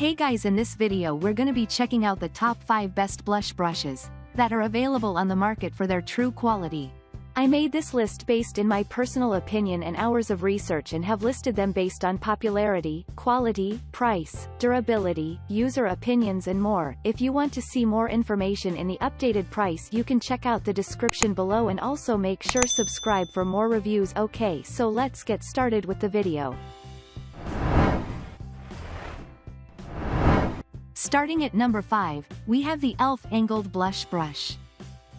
Hey guys, in this video we're gonna be checking out the top 5 best blush brushes that are available on the market for their true quality. I made this list based in my personal opinion and hours of research and have listed them based on popularity, quality, price, durability, user opinions and more. If you want to see more information in the updated price, you can check out the description below and also make sure subscribe for more reviews. Okay, so let's get started with the video. Starting at number 5, we have the e.l.f. Angled Blush Brush.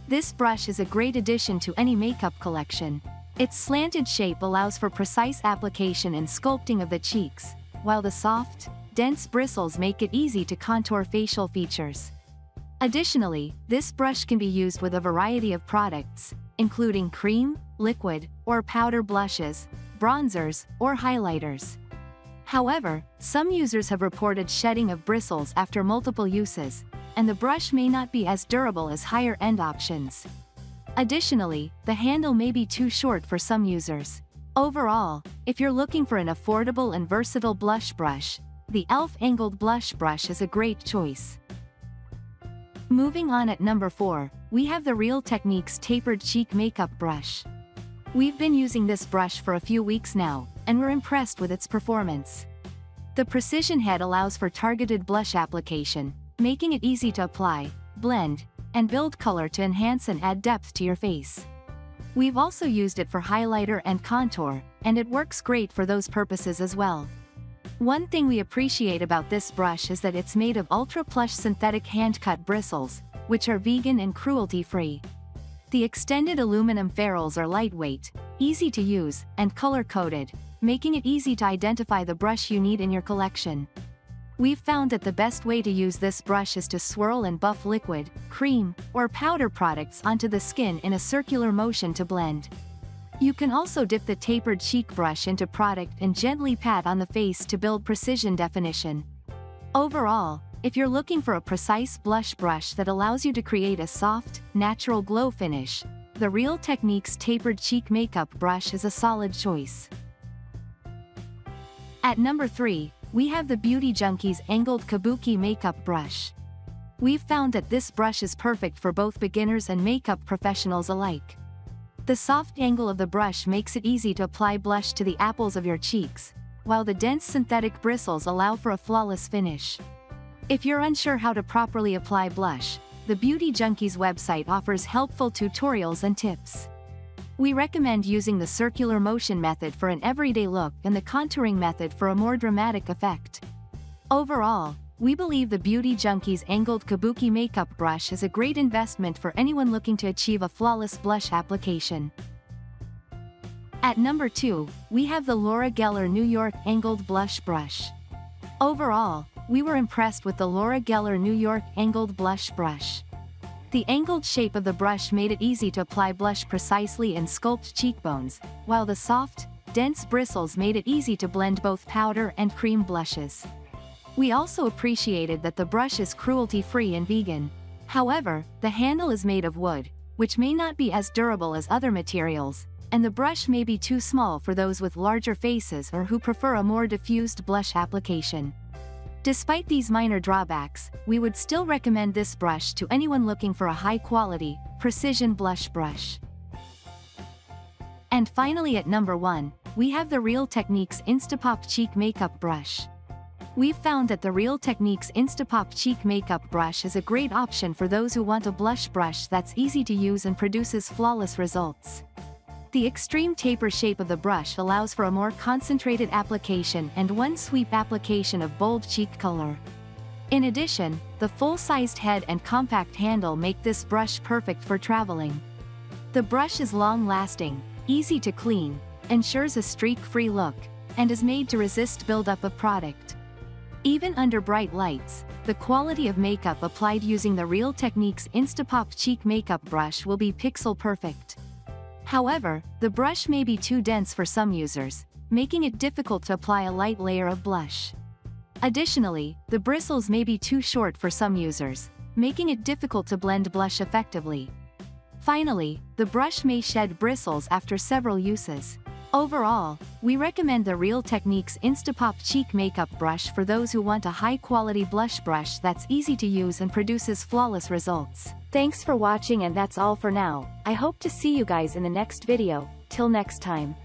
This brush is a great addition to any makeup collection. Its slanted shape allows for precise application and sculpting of the cheeks, while the soft, dense bristles make it easy to contour facial features. Additionally, this brush can be used with a variety of products, including cream, liquid, or powder blushes, bronzers, or highlighters. However, some users have reported shedding of bristles after multiple uses, and the brush may not be as durable as higher-end options. Additionally, the handle may be too short for some users. Overall, if you're looking for an affordable and versatile blush brush, the e.l.f. Angled Blush Brush is a great choice. Moving on at number 4, we have the Real Techniques Tapered Cheek Makeup Brush. We've been using this brush for a few weeks now, and we're impressed with its performance. The precision head allows for targeted blush application, making it easy to apply, blend, and build color to enhance and add depth to your face. We've also used it for highlighter and contour, and it works great for those purposes as well. One thing we appreciate about this brush is that it's made of ultra-plush synthetic hand-cut bristles, which are vegan and cruelty-free. The extended aluminum ferrules are lightweight, easy to use, and color-coded, making it easy to identify the brush you need in your collection. We've found that the best way to use this brush is to swirl and buff liquid, cream, or powder products onto the skin in a circular motion to blend. You can also dip the tapered cheek brush into product and gently pat on the face to build precision definition. Overall, if you're looking for a precise blush brush that allows you to create a soft, natural glow finish, the Real Techniques Tapered Cheek Makeup Brush is a solid choice. At number 3, we have the Beauty Junkees Angled Kabuki Makeup Brush. We've found that this brush is perfect for both beginners and makeup professionals alike. The soft angle of the brush makes it easy to apply blush to the apples of your cheeks, while the dense synthetic bristles allow for a flawless finish. If you're unsure how to properly apply blush, the Beauty Junkees website offers helpful tutorials and tips. We recommend using the circular motion method for an everyday look and the contouring method for a more dramatic effect. Overall, we believe the Beauty Junkees Angled Kabuki Makeup Brush is a great investment for anyone looking to achieve a flawless blush application. At number 2, we have the Laura Geller New York Angled Blush Brush. Overall, we were impressed with the Laura Geller New York Angled Blush Brush. The angled shape of the brush made it easy to apply blush precisely and sculpt cheekbones, while the soft, dense bristles made it easy to blend both powder and cream blushes. We also appreciated that the brush is cruelty-free and vegan. However, the handle is made of wood, which may not be as durable as other materials, and the brush may be too small for those with larger faces or who prefer a more diffused blush application. Despite these minor drawbacks, we would still recommend this brush to anyone looking for a high-quality, precision blush brush. And finally at number 1, we have the Real Techniques Instapop Cheek Makeup Brush. We've found that the Real Techniques Instapop Cheek Makeup Brush is a great option for those who want a blush brush that's easy to use and produces flawless results. The extreme taper shape of the brush allows for a more concentrated application and one-sweep application of bold cheek color. In addition, the full-sized head and compact handle make this brush perfect for traveling. The brush is long-lasting, easy to clean, ensures a streak-free look, and is made to resist buildup of product. Even under bright lights, the quality of makeup applied using the Real Techniques Instapop Cheek Makeup Brush will be pixel perfect. However, the brush may be too dense for some users, making it difficult to apply a light layer of blush. Additionally, the bristles may be too short for some users, making it difficult to blend blush effectively. Finally, the brush may shed bristles after several uses. Overall, we recommend the Real Techniques Instapop Cheek Makeup Brush for those who want a high-quality blush brush that's easy to use and produces flawless results. Thanks for watching, and that's all for now. I hope to see you guys in the next video. Till next time.